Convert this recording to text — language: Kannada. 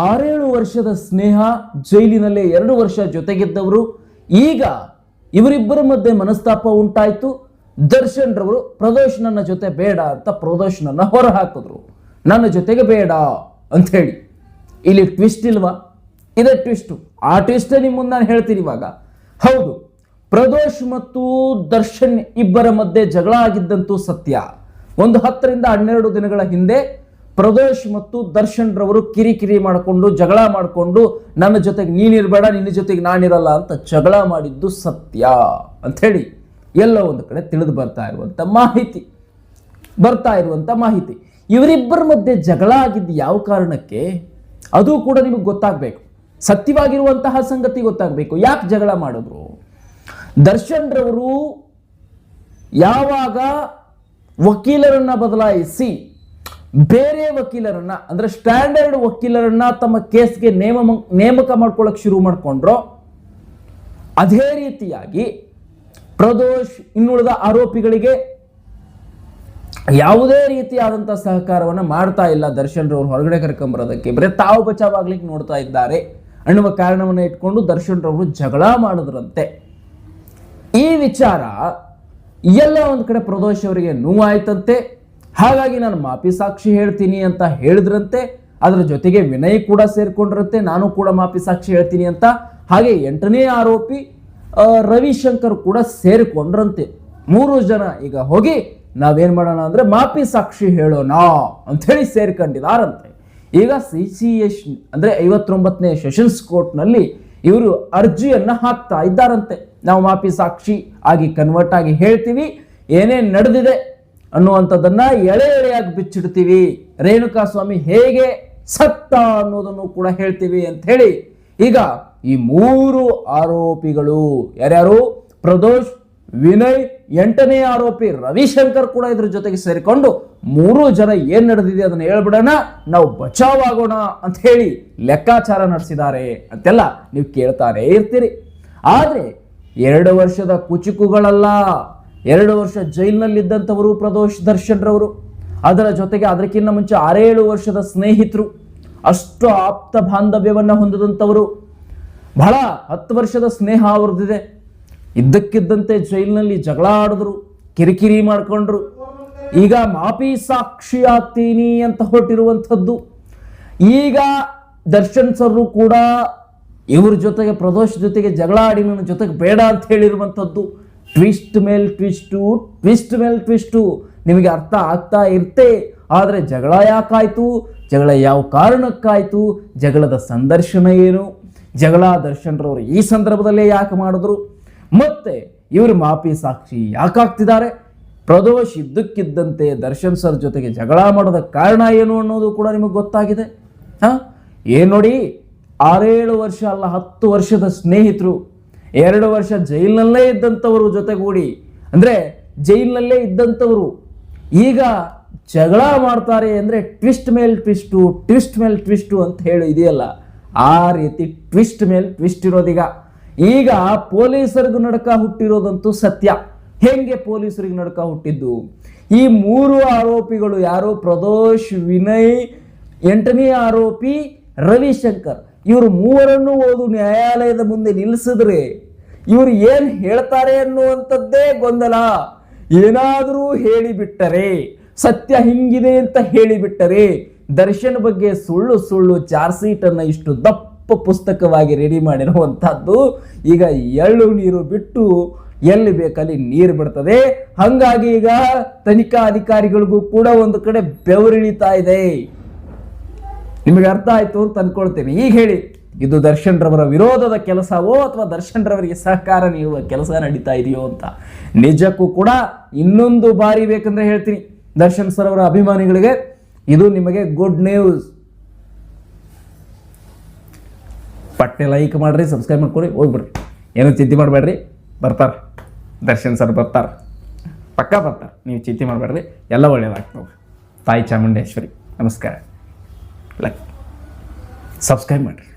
6-7 ವರ್ಷದ ಸ್ನೇಹ, ಜೈಲಿನಲ್ಲೇ 2 ವರ್ಷ ಜೊತೆಗಿದ್ದವರು. ಈಗ ಇವರಿಬ್ಬರ ಮಧ್ಯೆ ಮನಸ್ತಾಪ ಉಂಟಾಯಿತು. ದರ್ಶನ್ ರವರು ಪ್ರದೋಷ್ ನನ್ನ ಜೊತೆ ಬೇಡ ಅಂತ ಪ್ರದೋಷ್ನನ್ನ ಹೊರ ಹಾಕಿದ್ರು. ನನ್ನ ಜೊತೆಗೆ ಬೇಡ ಅಂತ ಹೇಳಿ. ಇಲ್ಲಿ ಟ್ವಿಸ್ಟ್ ಇಲ್ವಾ? ಇದೇ ಟ್ವಿಸ್ಟು. ಆ ಟ್ವಿಸ್ಟ್ ನಿಮ್ಮ ಮುಂದೆ ನಾನು ಹೇಳ್ತೀನಿ ಇವಾಗ. ಹೌದು, ಪ್ರದೋಷ್ ಮತ್ತು ದರ್ಶನ್ ಇಬ್ಬರ ಮಧ್ಯೆ ಜಗಳ ಆಗಿದ್ದಂತೂ ಸತ್ಯ. ಒಂದು 10-12 ದಿನಗಳ ಹಿಂದೆ ಪ್ರದೋಷ್ ಮತ್ತು ದರ್ಶನ್ ರವರು ಕಿರಿಕಿರಿ ಮಾಡಿಕೊಂಡು ಜಗಳ ಮಾಡಿಕೊಂಡು ನನ್ನ ಜೊತೆಗೆ ನೀನಿರಬೇಡ, ನಿನ್ನ ಜೊತೆಗೆ ನಾನಿರಲ್ಲ ಅಂತ ಜಗಳ ಮಾಡಿದ್ದು ಸತ್ಯ ಅಂತ ಹೇಳಿ ಎಲ್ಲ ಒಂದು ಕಡೆ ತಿಳಿದು ಬರ್ತಾ ಇರುವಂತ ಮಾಹಿತಿ. ಇವರಿಬ್ಬರ ಮಧ್ಯೆ ಜಗಳ ಆಗಿದ್ದು ಯಾವ ಕಾರಣಕ್ಕೆ ಅದು ಕೂಡ ನಿಮಗೆ ಗೊತ್ತಾಗಬೇಕು. ಸತ್ಯವಾಗಿರುವಂತಹ ಸಂಗತಿ ಗೊತ್ತಾಗಬೇಕು. ಯಾಕೆ ಜಗಳ ಮಾಡಿದ್ರು? ದರ್ಶನ್ ರವರು ಯಾವಾಗ ವಕೀಲರನ್ನ ಬದಲಾಯಿಸಿ ಬೇರೆ ವಕೀಲರನ್ನ, ಅಂದ್ರೆ ಸ್ಟ್ಯಾಂಡರ್ಡ್ ವಕೀಲರನ್ನ ತಮ್ಮ ಕೇಸ್ಗೆ ನೇಮಕ ಮಾಡ್ಕೊಳ್ಳೋಕೆ ಶುರು ಮಾಡ್ಕೊಂಡ್ರು, ಅದೇ ರೀತಿಯಾಗಿ ಪ್ರದೋಷ್ ಇನ್ನುಳಿದ ಆರೋಪಿಗಳಿಗೆ ಯಾವುದೇ ರೀತಿಯಾದಂತಹ ಸಹಕಾರವನ್ನು ಮಾಡ್ತಾ ಇಲ್ಲ. ದರ್ಶನ್ ರವರು ಹೊರಗಡೆ ಕರ್ಕೊಂಬರೋದಕ್ಕೆ ಬರೀ ತಾವು ಬಚಾವಾಗ್ಲಿಕ್ಕೆ ನೋಡ್ತಾ ಇದ್ದಾರೆ ಅನ್ನುವ ಕಾರಣವನ್ನು ಇಟ್ಕೊಂಡು ದರ್ಶನ್ ರವರು ಜಗಳ ಮಾಡಿದ್ರಂತೆ. ಈ ವಿಚಾರ ಎಲ್ಲ ಒಂದು ಕಡೆ ಪ್ರದೋಷ್ ಅವರಿಗೆ ನೋವಾಯ್ತಂತೆ. ಹಾಗಾಗಿ ನಾನು ಮಾಪಿ ಸಾಕ್ಷಿ ಹೇಳ್ತೀನಿ ಅಂತ ಹೇಳಿದ್ರಂತೆ. ಅದರ ಜೊತೆಗೆ ವಿನಯ್ ಕೂಡ ಸೇರ್ಕೊಂಡ್ರಂತೆ, ನಾನು ಕೂಡ ಮಾಪಿ ಸಾಕ್ಷಿ ಹೇಳ್ತೀನಿ ಅಂತ. ಹಾಗೆ 8ನೇ ಆರೋಪಿ ರವಿಶಂಕರ್ ಕೂಡ ಸೇರಿಕೊಂಡ್ರಂತೆ. 3 ಜನ ಈಗ ಹೋಗಿ ನಾವೇನ್ ಮಾಡೋಣ ಅಂದ್ರೆ ಮಾಪಿ ಸಾಕ್ಷಿ ಹೇಳೋಣ ಅಂತ ಹೇಳಿ ಸೇರ್ಕೊಂಡಿದಾರಂತೆ. ಈಗ CCS ಅಂದ್ರೆ 59ನೇ ಸೆಷನ್ಸ್ ಕೋರ್ಟ್ ನಲ್ಲಿ ಇವರು ಅರ್ಜಿಯನ್ನ ಹಾಕ್ತಾ ಇದ್ದಾರಂತೆ. ನಾವು ಮಾಪಿ ಸಾಕ್ಷಿ ಆಗಿ ಕನ್ವರ್ಟ್ ಆಗಿ ಹೇಳ್ತೀವಿ, ಏನೇನ್ ನಡೆದಿದೆ ಅನ್ನುವಂಥದ್ದನ್ನ ಎಳೆಯಾಗಿ ಬಿಚ್ಚಿಡ್ತೀವಿ, ರೇಣುಕಾ ಸ್ವಾಮಿ ಹೇಗೆ ಸತ್ತ ಅನ್ನೋದನ್ನು ಕೂಡ ಹೇಳ್ತೀವಿ ಅಂತ ಹೇಳಿ ಈಗ ಈ 3 ಆರೋಪಿಗಳು ಯಾರ್ಯಾರು? ಪ್ರದೋಷ್, ವಿನಯ್, 8ನೇ ಆರೋಪಿ ರವಿಶಂಕರ್ ಕೂಡ ಇದ್ರ ಜೊತೆಗೆ ಸೇರಿಕೊಂಡು 3 ಜನ ಏನ್ ನಡೆದಿದೆ ಅದನ್ನ ಹೇಳ್ಬಿಡೋಣ, ನಾವು ಬಚಾವಾಗೋಣ ಅಂತ ಹೇಳಿ ಲೆಕ್ಕಾಚಾರ ನಡೆಸಿದ್ದಾರೆ ಅಂತೆಲ್ಲ ನೀವು ಕೇಳ್ತಾನೆ ಇರ್ತೀರಿ. ಆದ್ರೆ 2 ವರ್ಷದ ಕುಚುಕುಗಳಲ್ಲ, 2 ವರ್ಷ ಜೈಲಿನಲ್ಲಿದ್ದಂಥವರು ಪ್ರದೋಷ್ ದರ್ಶನ್ ರವರು. ಅದರ ಜೊತೆಗೆ ಅದಕ್ಕಿಂತ ಮುಂಚೆ 6-7 ವರ್ಷದ ಸ್ನೇಹಿತರು, ಅಷ್ಟು ಆಪ್ತ ಬಾಂಧವ್ಯವನ್ನ ಹೊಂದಿದಂಥವರು. ಬಹಳ 10 ವರ್ಷದ ಸ್ನೇಹ ಅವ್ರದ್ದಿದೆ. ಇದ್ದಕ್ಕಿದ್ದಂತೆ ಜೈಲಿನಲ್ಲಿ ಜಗಳ ಆಡಿದ್ರು, ಕಿರಿಕಿರಿ ಮಾಡ್ಕೊಂಡ್ರು. ಈಗ ಮಾಪಿ ಸಾಕ್ಷಿ ಆಗ್ತೀನಿ ಅಂತ ಹೊರಟಿರುವಂಥದ್ದು. ಈಗ ದರ್ಶನ್ ಸರ್ರು ಕೂಡ ಇವ್ರ ಜೊತೆಗೆ ಪ್ರದೋಷ್ ಜೊತೆಗೆ ಜಗಳ ಆಡಿ ನನ್ನ ಜೊತೆಗೆ ಬೇಡ ಅಂತ ಹೇಳಿರುವಂಥದ್ದು. ಟ್ವಿಸ್ಟ್ ಮೇಲ್ ಟ್ವಿಸ್ಟು ನಿಮಗೆ ಅರ್ಥ ಆಗ್ತಾ ಇರ್ತೆ. ಆದರೆ ಜಗಳ ಯಾಕಾಯ್ತು, ಜಗಳ ಯಾವ ಕಾರಣಕ್ಕಾಯ್ತು, ಜಗಳದ ಸಂದರ್ಶನ ಏನು, ಜಗಳ ದರ್ಶನ್ ರವರು ಈ ಸಂದರ್ಭದಲ್ಲೇ ಯಾಕೆ ಮಾಡಿದ್ರು, ಮತ್ತೆ ಇವರು ಮಾಪಿ ಸಾಕ್ಷಿ ಯಾಕಾಗ್ತಿದ್ದಾರೆ, ಪ್ರದೋಷ್ ಇದ್ದಕ್ಕಿದ್ದಂತೆ ದರ್ಶನ್ ಸರ್ ಜೊತೆಗೆ ಜಗಳ ಮಾಡೋದ ಕಾರಣ ಏನು ಅನ್ನೋದು ಕೂಡ ನಿಮಗೆ ಗೊತ್ತಾಗಿದೆ. ಏನ್ ನೋಡಿ, 6-7 ವರ್ಷ ಅಲ್ಲ 10 ವರ್ಷದ ಸ್ನೇಹಿತರು, 2 ವರ್ಷ ಜೈಲಿನಲ್ಲೇ ಇದ್ದಂಥವರು ಜೊತೆಗೂಡಿ, ಅಂದ್ರೆ ಜೈಲಿನಲ್ಲೇ ಇದ್ದಂಥವರು ಈಗ ಜಗಳ ಮಾಡ್ತಾರೆ ಅಂದ್ರೆ ಟ್ವಿಸ್ಟ್ ಮೇಲ್ ಟ್ವಿಸ್ಟು ಅಂತ ಹೇಳಿ ಇದೆಯಲ್ಲ, ಆ ರೀತಿ ಟ್ವಿಸ್ಟ್ ಮೇಲ್ ಟ್ವಿಸ್ಟ್ ಇರೋದೀಗ. ಈಗ ಪೊಲೀಸರಿಗೂ ನಡಕ ಹುಟ್ಟಿರೋದಂತೂ ಸತ್ಯ. ಹೆಂಗೆ ಪೊಲೀಸರಿಗೆ ನಡಕ ಹುಟ್ಟಿದ್ದು? ಈ 3 ಆರೋಪಿಗಳು ಯಾರು? ಪ್ರದೋಷ್, ವಿನಯ್, 8ನೇ ಆರೋಪಿ ರವಿಶಂಕರ್. ಇವರು 3ರನ್ನು ಓದು ನ್ಯಾಯಾಲಯದ ಮುಂದೆ ನಿಲ್ಲಿಸಿದ್ರೆ ಇವರು ಏನ್ ಹೇಳ್ತಾರೆ ಅನ್ನುವಂಥದ್ದೇ ಗೊಂದಲ. ಏನಾದರೂ ಹೇಳಿಬಿಟ್ಟರೆ, ಸತ್ಯ ಹಿಂಗಿದೆ ಅಂತ ಹೇಳಿಬಿಟ್ಟರೆ, ದರ್ಶನ್ ಬಗ್ಗೆ ಸುಳ್ಳು ಚಾರ್ಜ್ ಶೀಟ್ ಅನ್ನ ಇಷ್ಟು ದಪ್ಪ ಪುಸ್ತಕವಾಗಿ ರೆಡಿ ಮಾಡಿರುವಂತಹದ್ದು ಈಗ ಎಳ್ಳು ನೀರು ಬಿಟ್ಟು ಎಲ್ಲಿ ಬೇಕಲ್ಲಿ ನೀರು ಬಿಡ್ತದೆ. ಹಂಗಾಗಿ ಈಗ ತನಿಖಾ ಅಧಿಕಾರಿಗಳಿಗೂ ಕೂಡ ಒಂದು ಕಡೆ ಬೆವರಿಳಿತಾ ಇದೆ. ನಿಮಗೆ ಅರ್ಥ ಆಯ್ತು ಅಂತ ಅನ್ಕೊಳ್ತೇನೆ. ಈಗ ಹೇಳಿ, ಇದು ದರ್ಶನ್ ರವರ ವಿರೋಧದ ಕೆಲಸವೋ ಅಥವಾ ದರ್ಶನ್ ರವರಿಗೆ ಸಹಕಾರ ನೀಡುವ ಕೆಲಸ ನಡೀತಾ ಇದೆಯೋ ಅಂತ. ನಿಜಕ್ಕೂ ಕೂಡ ಇನ್ನೊಂದು ಬಾರಿ ಬೇಕಂದ್ರೆ ಹೇಳ್ತೀನಿ ದರ್ಶನ್ ಸರ್ ಅವರ ಅಭಿಮಾನಿಗಳಿಗೆ, ಇದು ನಿಮಗೆ ಗುಡ್ ನ್ಯೂಸ್. ಪಟ್ಟೆ ಲೈಕ್ ಮಾಡ್ರಿ, ಸಬ್ಸ್ಕ್ರೈಬ್ ಮಾಡ್ಕೊರಿ, ಹೋಗ್ಬಿಡ್ರಿ, ಏನೂ ಚಿಂತೆ ಮಾಡಬೇಡ್ರಿ. ಬರ್ತಾರೆ ದರ್ಶನ್ ಸರ್, ಬರ್ತಾರೆ, ಪಕ್ಕಾ ಬರ್ತಾರೆ, ನೀವು ಚಿಂತೆ ಮಾಡಬೇಡ್ರಿ, ಎಲ್ಲ ಒಳ್ಳೇದಾಗ್ತವೆ. ತಾಯಿ ಚಾಮುಂಡೇಶ್ವರಿ ನಮಸ್ಕಾರ. ಲೈಕ್ ಸಬ್ಸ್ಕ್ರೈಬ್ ಮಾಡಿರಿ.